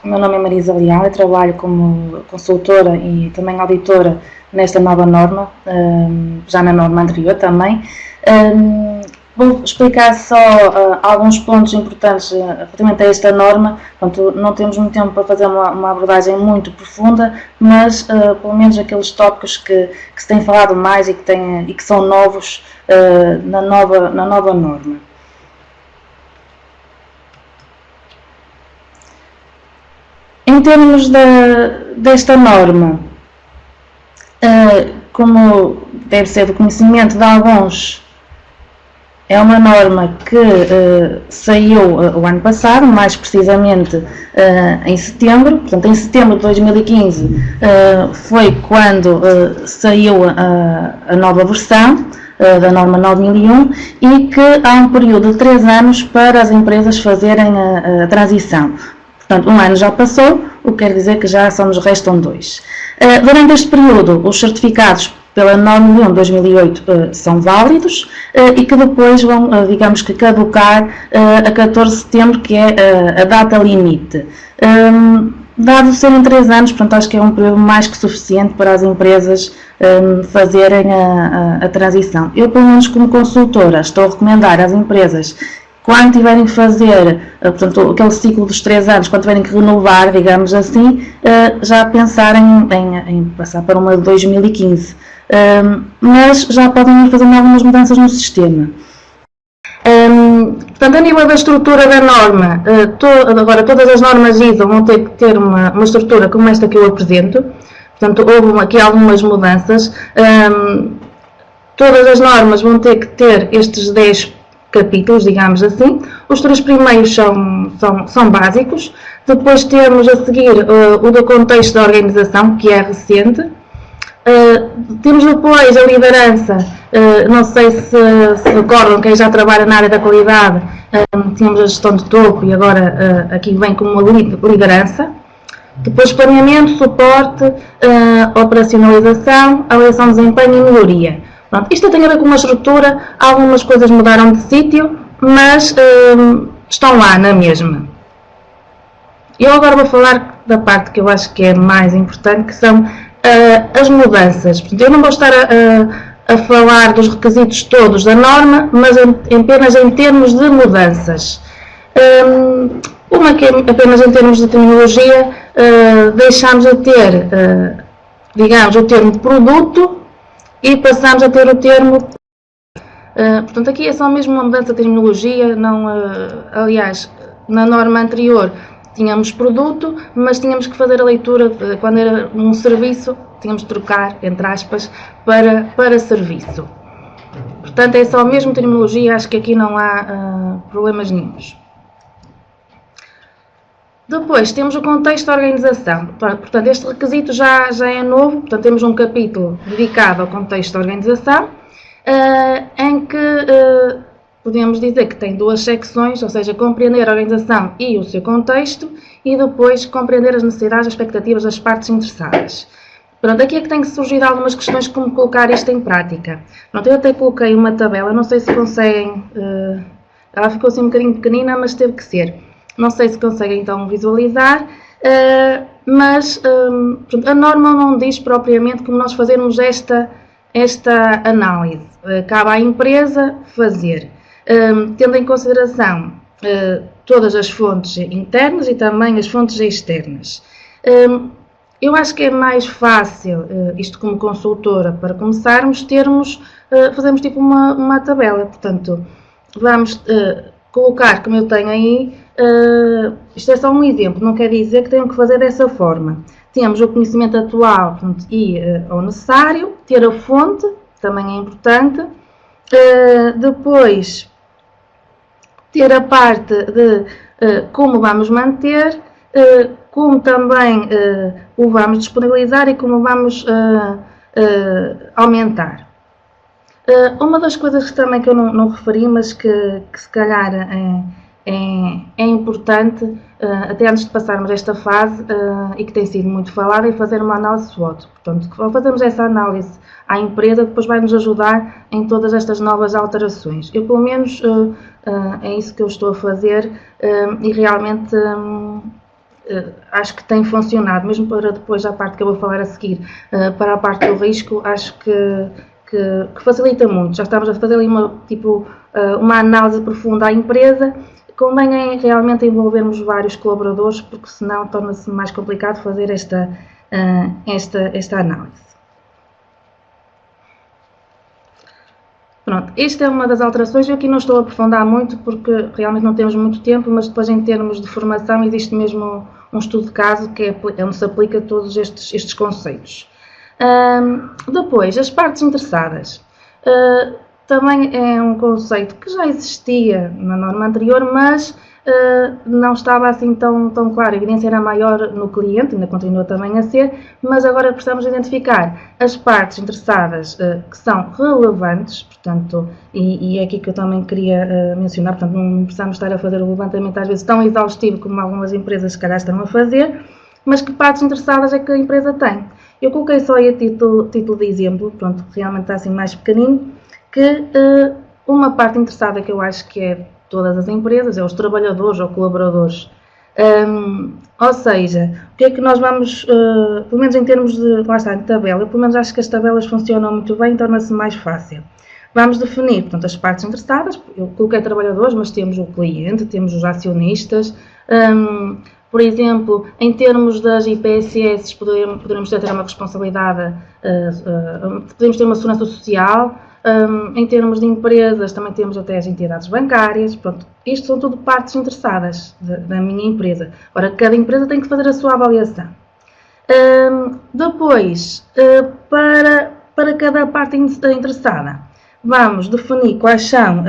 O meu nome é Marisa Leal, eu trabalho como consultora e também auditora nesta nova norma, já na norma anterior também. Vou explicar só alguns pontos importantes relativamente a esta norma. Portanto, não temos muito tempo para fazer uma abordagem muito profunda, mas pelo menos aqueles tópicos que se tem falado mais e que são novos na nova norma. Em termos desta norma, como deve ser do conhecimento de alguns, é uma norma que saiu o ano passado, mais precisamente em setembro. Portanto, em setembro de 2015 foi quando saiu a nova versão da norma 9001 e que há um período de 3 anos para as empresas fazerem a transição. Portanto, um ano já passou, o que quer dizer que já só nos restam 2. Durante este período, os certificados pela norma 1 de 2008 são válidos e que depois vão, digamos que, caducar a 14 de setembro, que é a data limite. Dado serem 3 anos, portanto, acho que é um período mais que suficiente para as empresas fazerem a transição. Eu, pelo menos como consultora, estou a recomendar às empresas, quando tiverem que fazer, portanto, aquele ciclo dos 3 anos, quando tiverem que renovar, digamos assim, já pensarem em passar para uma de 2015. Mas já podem ir fazendo algumas mudanças no sistema. Portanto, a nível da estrutura da norma, agora todas as normas ISO vão ter que ter uma estrutura como esta que eu apresento. Portanto, houve aqui algumas mudanças. Todas as normas vão ter que ter estes 10 capítulos, digamos assim. Os 3 primeiros são básicos. Depois temos a seguir o do contexto da organização, que é recente. Temos depois a liderança. Não sei se recordam, quem já trabalha na área da qualidade, tínhamos a gestão de topo e agora aqui vem como uma liderança. Depois planeamento, suporte, operacionalização, avaliação de desempenho e melhoria. Pronto, isto tem a ver com uma estrutura, algumas coisas mudaram de sítio, mas estão lá na mesma. Eu agora vou falar da parte que eu acho que é mais importante, que são as mudanças. Portanto, eu não vou estar a falar dos requisitos todos da norma, mas apenas em termos de mudanças. Uma que é apenas em termos de terminologia, deixamos de ter, digamos, o termo produto e passamos a ter o termo. Portanto, aqui é só mesmo uma mudança de terminologia, não, aliás, na norma anterior tínhamos produto, mas tínhamos que fazer a leitura, quando era um serviço, tínhamos de trocar, entre aspas, para serviço. Portanto, é só mesmo terminologia, acho que aqui não há problemas nenhuns. Depois, temos o contexto da organização. Portanto, este requisito já é novo, portanto, temos um capítulo dedicado ao contexto da organização, em que podemos dizer que tem 2 secções, ou seja, compreender a organização e o seu contexto, e depois compreender as necessidades e expectativas das partes interessadas. Pronto, aqui é que tem que surgir algumas questões como colocar isto em prática. Pronto, eu até coloquei uma tabela, não sei se conseguem, ela ficou assim um bocadinho pequenina, mas teve que ser. Não sei se conseguem então visualizar, mas a norma não diz propriamente como nós fazermos esta análise. Cabe à empresa fazer, tendo em consideração todas as fontes internas e também as fontes externas. Eu acho que é mais fácil, isto como consultora, para começarmos, fazermos tipo uma tabela. Portanto, vamos colocar, como eu tenho aí, isto é só um exemplo, não quer dizer que tenham que fazer dessa forma. Temos o conhecimento atual, portanto, e o necessário, ter a fonte, também é importante. Depois, ter a parte de como vamos manter, como também o vamos disponibilizar e como vamos aumentar. Uma das coisas também que eu não referi, mas que se calhar é importante, até antes de passarmos esta fase, e que tem sido muito falada, é fazer uma análise SWOT. Portanto, ao fazermos essa análise à empresa, depois vai nos ajudar em todas estas novas alterações. Eu, pelo menos, é isso que eu estou a fazer, e realmente acho que tem funcionado, mesmo para depois a parte que eu vou falar a seguir, para a parte do risco, acho que facilita muito. Já estamos a fazer ali uma análise profunda à empresa. Convém realmente envolvermos vários colaboradores, porque senão torna-se mais complicado fazer esta análise. Pronto, esta é uma das alterações. Eu aqui não estou a aprofundar muito, porque realmente não temos muito tempo, mas depois em termos de formação existe mesmo um estudo de caso que é onde se aplica todos estes conceitos. Depois, as partes interessadas. Também é um conceito que já existia na norma anterior, mas não estava assim tão claro. A evidência era maior no cliente, ainda continua também a ser, mas agora precisamos identificar as partes interessadas que são relevantes, portanto, e é aqui que eu também queria mencionar, portanto, não precisamos estar a fazer o levantamento às vezes tão exaustivo como algumas empresas se calhar estão a fazer, mas que partes interessadas é que a empresa tem. Eu coloquei só aí a título de exemplo, pronto, realmente está assim mais pequenino, que uma parte interessada que eu acho que é todas as empresas, é os trabalhadores ou colaboradores. Ou seja, o que é que nós vamos, pelo menos em termos de, lá está, de tabela, eu pelo menos acho que as tabelas funcionam muito bem, torna-se mais fácil. Vamos definir, portanto, as partes interessadas, eu coloquei trabalhadores, mas temos o cliente, temos os acionistas, por exemplo, em termos das IPSS, poderemos ter uma responsabilidade, podemos ter uma segurança social. Em termos de empresas, também temos até as entidades bancárias. Pronto, isto são tudo partes interessadas da minha empresa. Ora, cada empresa tem que fazer a sua avaliação. Depois, para cada parte interessada, vamos definir quais são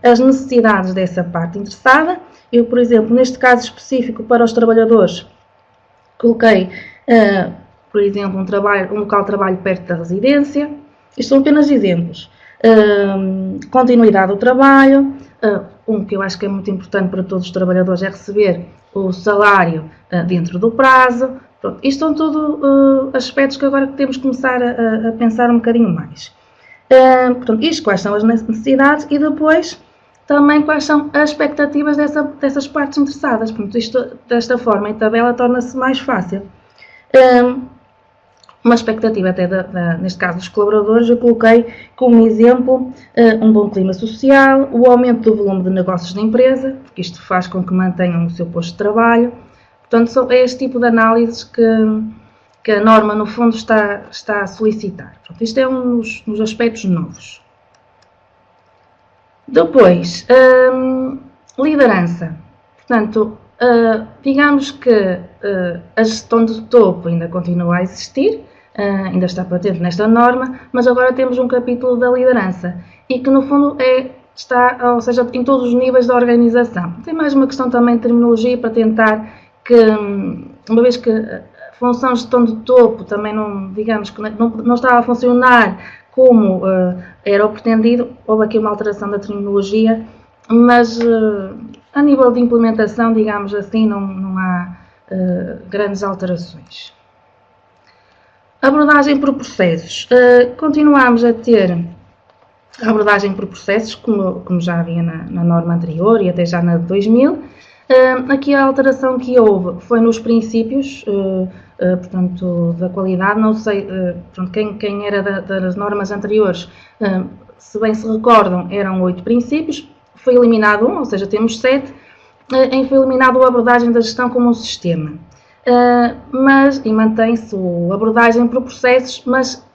as necessidades dessa parte interessada. Eu, por exemplo, neste caso específico para os trabalhadores, coloquei, por exemplo, um local de trabalho perto da residência. Isto são apenas exemplos. Continuidade do trabalho, que eu acho que é muito importante para todos os trabalhadores é receber o salário dentro do prazo. Pronto, isto são tudo aspectos que agora temos que começar a pensar um bocadinho mais. Portanto, isto quais são as necessidades e depois também quais são as expectativas dessas partes interessadas. Portanto, isto desta forma em tabela torna-se mais fácil. Uma expectativa até, neste caso, dos colaboradores, eu coloquei como exemplo um bom clima social, o aumento do volume de negócios da empresa, porque isto faz com que mantenham o seu posto de trabalho. Portanto, é este tipo de análises que a norma, no fundo, está a solicitar. Portanto, isto é um dos aspectos novos. Depois, liderança. Portanto, digamos que a gestão de topo ainda continua a existir, ainda está patente nesta norma, mas agora temos um capítulo da liderança e que no fundo está, ou seja, em todos os níveis da organização. Tem mais uma questão também de terminologia para tentar que, uma vez que a função de gestão de topo também digamos que não estava a funcionar como era o pretendido, houve aqui uma alteração da terminologia, mas a nível de implementação, digamos assim, não há grandes alterações. Abordagem por processos. Continuamos a ter a abordagem por processos, como já havia na norma anterior e até já na de 2000. Aqui a alteração que houve foi nos princípios, portanto, da qualidade. Não sei, portanto, quem era das normas anteriores, se bem se recordam, eram 8 princípios. Foi eliminado um, ou seja, temos 7, foi eliminado a abordagem da gestão como um sistema. E mantém-se a abordagem por processos, mas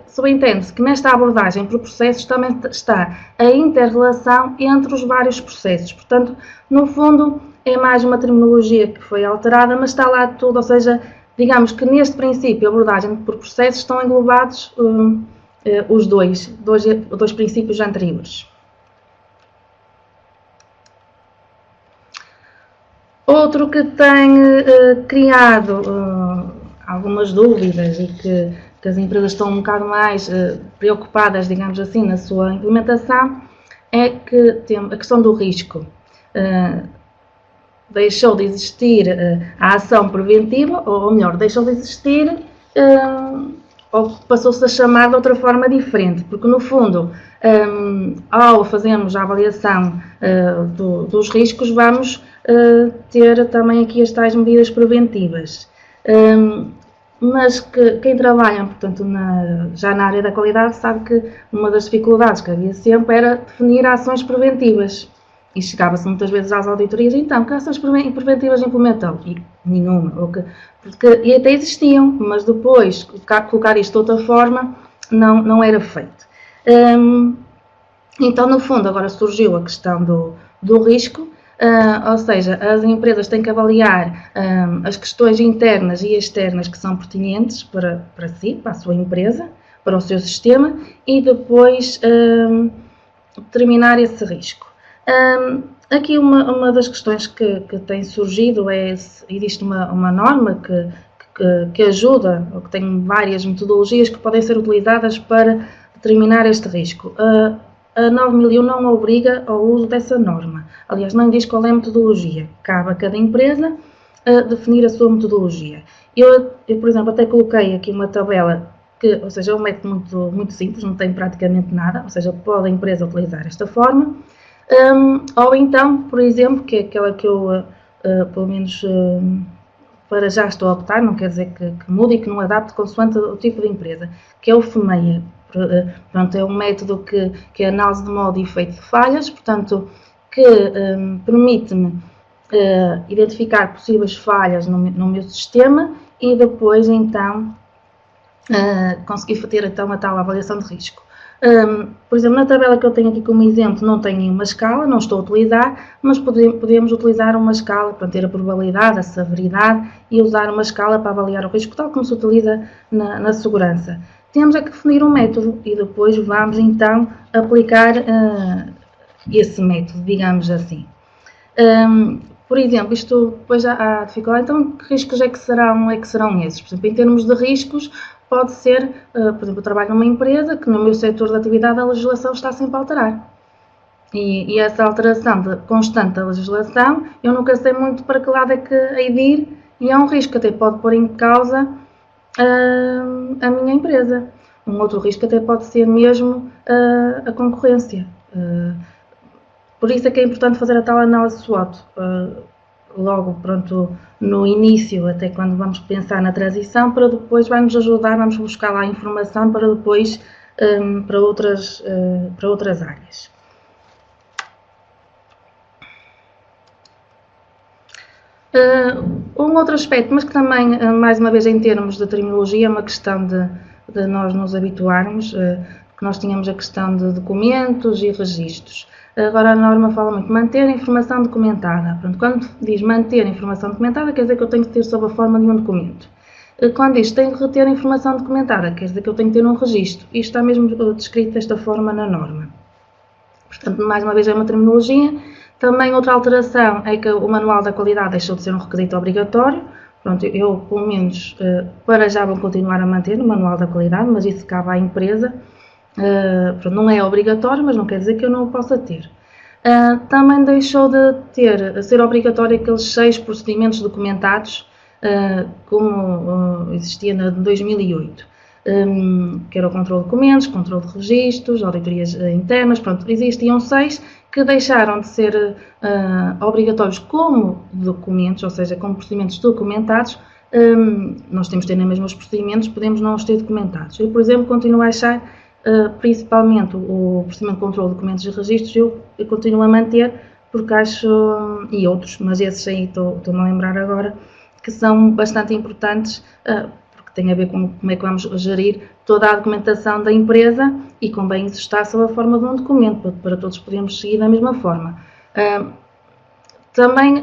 subentende-se que nesta abordagem por processos também está a inter-relação entre os vários processos. Portanto, no fundo, é mais uma terminologia que foi alterada, mas está lá tudo, ou seja, digamos que neste princípio, a abordagem por processos, estão englobados os dois princípios anteriores. Outro que tem criado algumas dúvidas e que as empresas estão um bocado mais preocupadas, digamos assim, na sua implementação, é que a questão do risco. Deixou de existir a ação preventiva, ou melhor, deixou de existir ou passou-se a chamar de outra forma diferente, porque no fundo, ao fazermos a avaliação dos riscos, vamos ter também aqui as tais medidas preventivas. Mas quem trabalha, portanto, já na área da qualidade sabe que uma das dificuldades que havia sempre era definir ações preventivas. E chegava-se muitas vezes às auditorias, então, que ações preventivas implementam? E nenhuma. E até existiam, mas depois, colocar isto de outra forma, não era feito. Então, no fundo, agora surgiu a questão do risco, ou seja, as empresas têm que avaliar as questões internas e externas que são pertinentes para si, para a sua empresa, para o seu sistema, e depois determinar esse risco. Aqui uma das questões que tem surgido é se existe uma norma que ajuda, ou que tem várias metodologias que podem ser utilizadas para determinar este risco. A 9001 não obriga ao uso dessa norma. Aliás, não diz qual é a metodologia. Cabe a cada empresa definir a sua metodologia. Eu, por exemplo, até coloquei aqui uma tabela ou seja, é um método muito simples, não tem praticamente nada, ou seja, pode a empresa utilizar esta forma. Ou então, por exemplo, que é aquela que eu, pelo menos para já estou a optar, não quer dizer que mude e que não adapte consoante o tipo de empresa, que é o FMEA. Portanto, é um método que é análise de modo e efeito de falhas, portanto, que permite-me identificar possíveis falhas no meu sistema e depois, então, conseguir ter então, a tal avaliação de risco. Por exemplo, na tabela que eu tenho aqui como exemplo, não tenho nenhuma escala, não estou a utilizar, mas podemos utilizar uma escala para ter a probabilidade, a severidade e usar uma escala para avaliar o risco, tal como se utiliza na segurança. Temos é que definir um método e depois vamos então aplicar esse método, digamos assim. Por exemplo, isto depois há dificuldade, então que riscos é que serão esses? Por exemplo, em termos de riscos, pode ser, por exemplo, eu trabalho numa empresa que no meu setor de atividade a legislação está sempre a alterar. E essa alteração constante da legislação, eu nunca sei muito para que lado é que hei de ir e é um risco que até pode pôr em causa a minha empresa. Um outro risco até pode ser mesmo a concorrência. Por isso é que é importante fazer a tal análise SWOT. Logo, pronto, no início, até quando vamos pensar na transição, para depois vai-nos ajudar, vamos buscar lá a informação para depois para outras áreas. Um outro aspecto, mas que também, mais uma vez, em termos de terminologia, é uma questão de nós nos habituarmos, que nós tínhamos a questão de documentos e registros. Agora a norma fala muito de manter a informação documentada. Pronto, quando diz manter a informação documentada, quer dizer que eu tenho que ter sob a forma de um documento. Quando diz tenho que reter a informação documentada, quer dizer que eu tenho que ter um registro. Isto está mesmo descrito desta forma na norma. Portanto, mais uma vez é uma terminologia. Também outra alteração é que o manual da qualidade deixou de ser um requisito obrigatório. Pronto, eu, pelo menos, para já vou continuar a manter o manual da qualidade, mas isso cabe à empresa. Não é obrigatório, mas não quer dizer que eu não o possa ter. Também deixou de ser obrigatório aqueles 6 procedimentos documentados, como existia em 2008, que era o controle de documentos, controle de registros, auditorias internas, pronto, existiam 6 que deixaram de ser obrigatórios como documentos, ou seja, como procedimentos documentados. Nós temos de ter na mesma os procedimentos, podemos não os ter documentados. Eu, por exemplo, continuo a achar principalmente o procedimento de controle de documentos e registros, eu continuo a manter, porque acho, e outros, mas esses aí estou-me a lembrar agora, que são bastante importantes, porque tem a ver com como é que vamos gerir toda a documentação da empresa e convém isso estar sob a forma de um documento, para todos podermos seguir da mesma forma. Também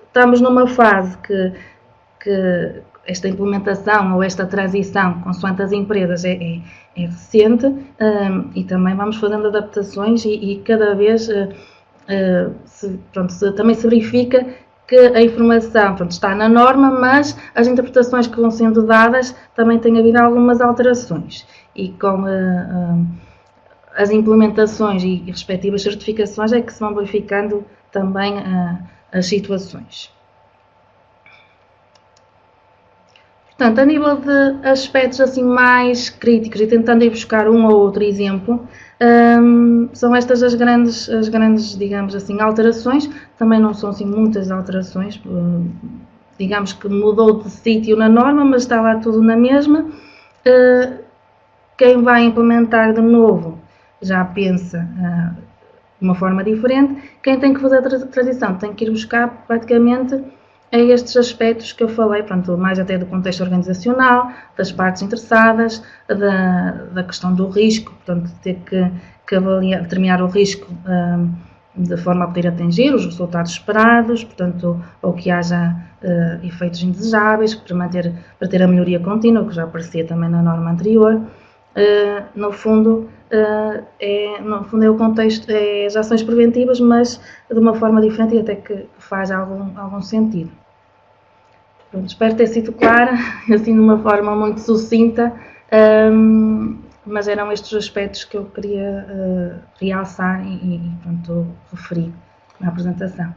estamos numa fase que esta implementação ou esta transição, consoante as empresas, é recente, e também vamos fazendo adaptações e cada vez também se verifica que a informação está na norma, mas as interpretações que vão sendo dadas também têm havido algumas alterações e com as implementações e respectivas certificações é que se vão verificando também as situações. Portanto, a nível de aspectos assim mais críticos e tentando ir buscar um ou outro exemplo, são estas as grandes, digamos assim, alterações. Também não são assim muitas alterações, digamos que mudou de sítio na norma, mas está lá tudo na mesma. Quem vai implementar de novo já pensa de uma forma diferente. Quem tem que fazer a transição tem que ir buscar praticamente a estes aspectos que eu falei, pronto, mais até do contexto organizacional, das partes interessadas, da questão do risco, portanto, ter que avaliar, determinar o risco de forma a poder atingir os resultados esperados, portanto, ou que haja efeitos indesejáveis para ter a melhoria contínua, que já aparecia também na norma anterior. No fundo é o contexto, é as ações preventivas, mas de uma forma diferente e até que faz algum sentido. Pronto, espero ter sido clara, assim de uma forma muito sucinta, mas eram estes aspectos que eu queria realçar e pronto, referir na apresentação.